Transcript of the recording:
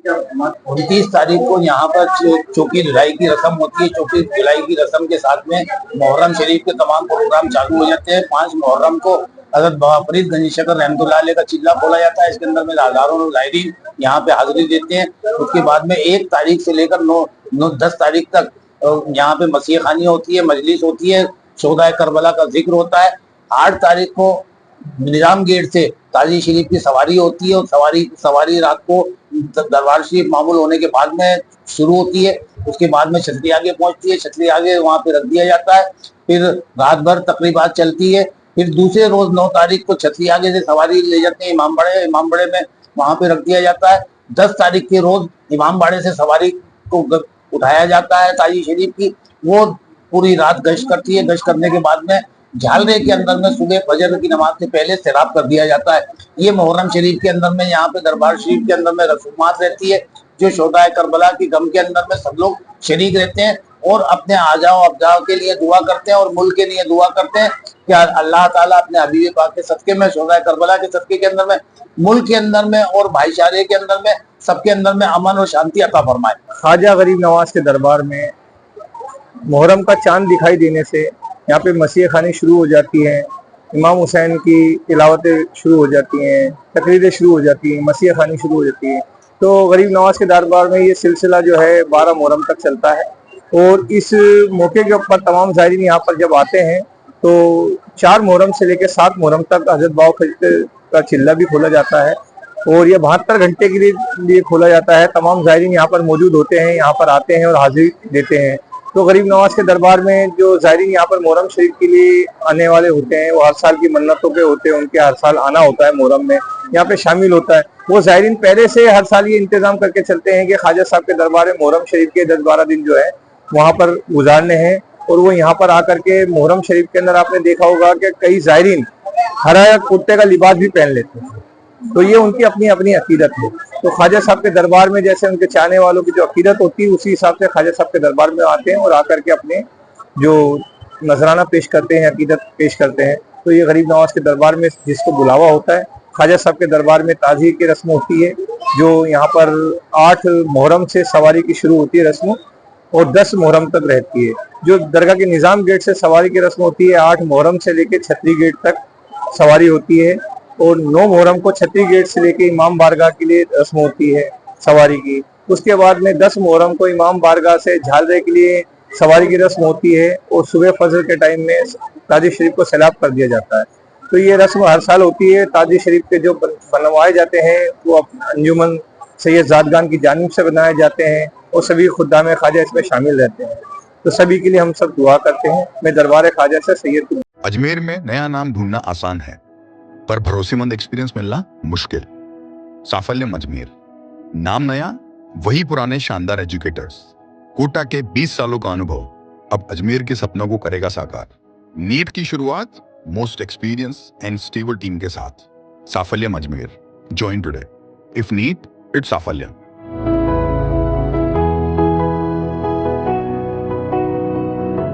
29 तारीख को यहाँ पर चौकी धुलाई की रस्म होती है। चौकी धुलाई की रस्म के साथ में मुहर्रम शरीफ के तमाम प्रोग्राम चालू हो जाते हैं। 5 मुहर्रम को हज़रत बाबा फरीद गंजी शकर रहमतुल्लाह अलैह का चिल्ला खोला जाता है। इसके अंदर में हजारों ज़ायरीन यहाँ पे हाजिरी देते हैं। उसके बाद में 1 तारीख से लेकर 10 तारीख तक यहाँ पे मसीह खानी होती है, मजलिस होती है, शोहदाए करबला का जिक्र होता है। 8 तारीख को निजाम गेट से ताजी शरीफ की सवारी होती है और सवारी रात को दरबार शरीफ मामूल होने के बाद में शुरू होती है। उसके बाद में छतरी आगे पहुंचती है, छतरी आगे वहां पे रख दिया जाता है। फिर रात भर तकरीबात चलती है। फिर दूसरे रोज 9 तारीख को छतरी आगे से सवारी ले जाते हैं इमाम बड़े में, वहां पे रख दिया जाता है। 10 तारीख के रोज इमाम बाड़े से सवारी को उठाया जाता है ताजी शरीफ की। वो पूरी रात गश्त करती है। गश्त करने के बाद में झालरे के अंदर में सुबह फजर की नमाज से पहले सैराब कर दिया जाता है। ये मुहर्रम शरीफ के अंदर में यहाँ पे दरबार शरीफ के अंदर में रसूमात रहती है, जो शोहदाए करबला की गम के अंदर में सब लोग शरीक रहते हैं और अपने आजाओ अब्जाओ के लिए दुआ करते हैं और मुल्क के लिए दुआ करते हैं कि अल्लाह ताला अपने हबीब पाक के सदके में, शोहदाए करबला के सदके के अंदर में, मुल्क के अंदर में और भाईचारे के अंदर में, सबके अंदर में अमन और शांति अता फरमाए। ख्वाजा गरीब नवाज के दरबार में मुहर्रम का चांद दिखाई देने से यहाँ पे मसीह खानी शुरू हो जाती है, इमाम हुसैन की तिलावतें शुरू हो जाती हैं, तकरीरें शुरू हो जाती हैं, मसीह खानी शुरू हो जाती है। तो गरीब नवाज के दरबार में ये सिलसिला जो है 12 मुहर्रम तक चलता है। और इस मौके के ऊपर तमाम ज़ायरीन यहाँ पर जब आते हैं तो 4 मुहर्रम से लेकर 7 मुहर्रम तक हजरत बाबा फरीद का चिल्ला भी खोला जाता है और ये 72 घंटे के लिए खोला जाता है। तमाम ज़ायरीन यहाँ पर मौजूद होते हैं, यहाँ पर आते हैं और हाजिरी देते हैं। तो गरीब नवाज के दरबार में जो ज़ायरीन यहाँ पर मुहर्रम शरीफ के लिए आने वाले होते हैं, वो हर साल की मन्नतों पे होते हैं, उनके हर साल आना होता है मुहर्रम में, यहाँ पे शामिल होता है। वो ज़ायरीन पहले से हर साल ये इंतजाम करके चलते हैं कि ख्वाजा साहब के दरबार में मुहर्रम शरीफ के 10-12 दिन जो है वहाँ पर गुजारने हैं। और वो यहाँ पर आकर के मुहर्रम शरीफ के अंदर आपने देखा होगा कि कई ज़ायरीन हरा कुर्ते का लिबास भी पहन लेते हैं। तो ये उनकी अपनी अपनी अकीदत है। तो ख्वाजा साहब के दरबार में जैसे उनके चाहने वालों की जो अकीदत होती है, उसी हिसाब से ख्वाजा साहब के दरबार में आते हैं और आकर के अपने जो नजराना पेश करते हैं, अकीदत पेश करते हैं। तो ये गरीब नवाज के दरबार में जिसको बुलावा होता है, ख्वाजा साहब के दरबार में ताज़ीर की रस्म होती है, जो यहाँ पर 8 मुहर्रम से सवारी की शुरू होती है रस्म और 10 मुहर्रम तक रहती है। जो दरगाह के निज़ाम गेट से सवारी की रस्म होती है, 8 मुहर्रम से लेकर छतरी गेट तक सवारी होती है और 9 मुहर्रम को छतरी गेट से लेके इमाम बारगाह के लिए रस्म होती है सवारी की। उसके बाद में 10 मुहर्रम को इमाम बारगाह से झालरे के लिए सवारी की रस्म होती है और सुबह फजर के टाइम में ताजी शरीफ को सैलाब कर दिया जाता है। तो ये रस्म हर साल होती है। ताजी शरीफ के जो बनवाए जाते हैं वो अंजुमन सैयद ज़ादगान की जानिब से बनाए जाते हैं और सभी खुद्दाम ख्वाजा इसमें शामिल रहते हैं। तो सभी के लिए हम सब दुआ करते हैं। मैं दरबार ख्वाजा से सैयद। अजमेर में नया नाम ढूंढना आसान है पर भरोसेमंद एक्सपीरियंस मिलना मुश्किल। साफल्यम अजमेर, नाम नया, वही पुराने शानदार एजुकेटर्स। कोटा के 20 सालों का अनुभव अब अजमेर के सपनों को करेगा साकार। नीट की शुरुआत most experience and stable team के साथ। Saphalyam Ajmer, join today. If NEET, it's साफल्यम।